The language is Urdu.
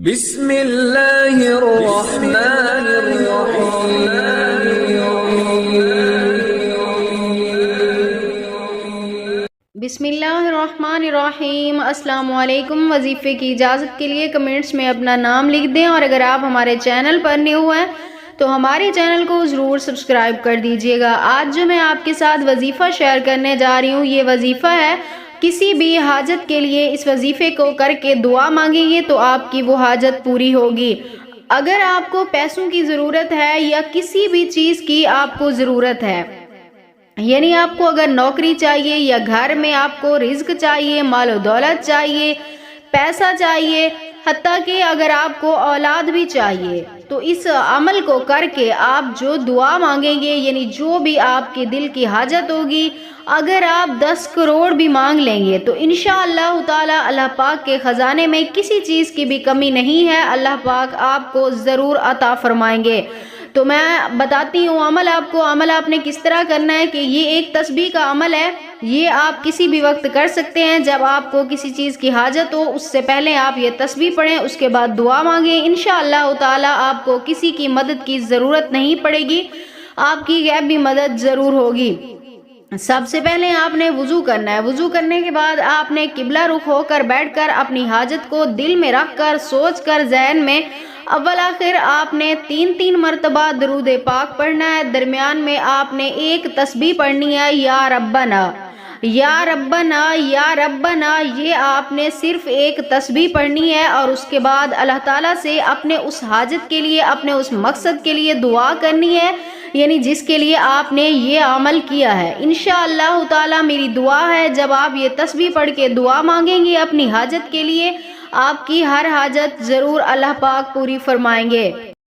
بسم اللہ الرحمن الرحیم۔ بسم اللہ الرحمن الرحیم۔ السلام علیکم۔ وظیفے کی اجازت کے لیے کمنٹس میں اپنا نام لکھ دیں، اور اگر آپ ہمارے چینل پر نیو ہیں تو ہمارے چینل کو ضرور سبسکرائب کر دیجئے گا۔ آج جو میں آپ کے ساتھ وظیفہ شیئر کرنے جا رہی ہوں، یہ وظیفہ ہے کسی بھی حاجت کے لیے اس وظیفے کو کر کے دعا مانگیں گے تو آپ کی وہ حاجت پوری ہوگی۔ اگر آپ کو پیسوں کی ضرورت ہے یا کسی بھی چیز کی آپ کو ضرورت ہے، یعنی آپ کو اگر نوکری چاہیے یا گھر میں آپ کو رزق چاہیے، مال و دولت چاہیے، پیسہ چاہیے، حتیٰ کہ اگر آپ کو اولاد بھی چاہیے، تو اس عمل کو کر کے آپ جو دعا مانگیں گے، یعنی جو بھی آپ کے دل کی حاجت ہوگی، اگر آپ 10 کروڑ بھی مانگ لیں گے تو انشاءاللہ تعالی اللہ پاک کے خزانے میں کسی چیز کی بھی کمی نہیں ہے، اللہ پاک آپ کو ضرور عطا فرمائیں گے۔ تو میں بتاتی ہوں عمل آپ نے کس طرح کرنا ہے کہ یہ ایک تسبیح کا عمل ہے، یہ آپ کسی بھی وقت کر سکتے ہیں۔ جب آپ کو کسی چیز کی حاجت ہو، اس سے پہلے آپ یہ تسبیح پڑھیں، اس کے بعد دعا مانگیں، انشاءاللہ تعالی آپ کو کسی کی مدد کی ضرورت نہیں پڑے گی، آپ کی غیبی مدد ضرور ہوگی۔ سب سے پہلے آپ نے وضو کرنا ہے۔ وضو کرنے کے بعد آپ نے قبلہ رخ ہو کر بیٹھ کر اپنی حاجت کو دل میں رکھ کر سوچ کر ذہن میں اول آخر آپ نے 3 مرتبہ درود پاک پڑھنا ہے۔ درمیان میں آپ نے ایک تسبیح پڑھنی ہے، یا ربنا یا ربنا یا ربنا، یہ آپ نے صرف ایک تسبیح پڑھنی ہے، اور اس کے بعد اللہ تعالیٰ سے اپنے اس حاجت کے لیے، اپنے اس مقصد کے لیے دعا کرنی ہے، یعنی جس کے لیے آپ نے یہ عمل کیا ہے۔ انشاءاللہ تعالی میری دعا ہے، جب آپ یہ تسبیح پڑھ کے دعا مانگیں گے اپنی حاجت کے لیے، آپ کی ہر حاجت ضرور اللہ پاک پوری فرمائیں گے۔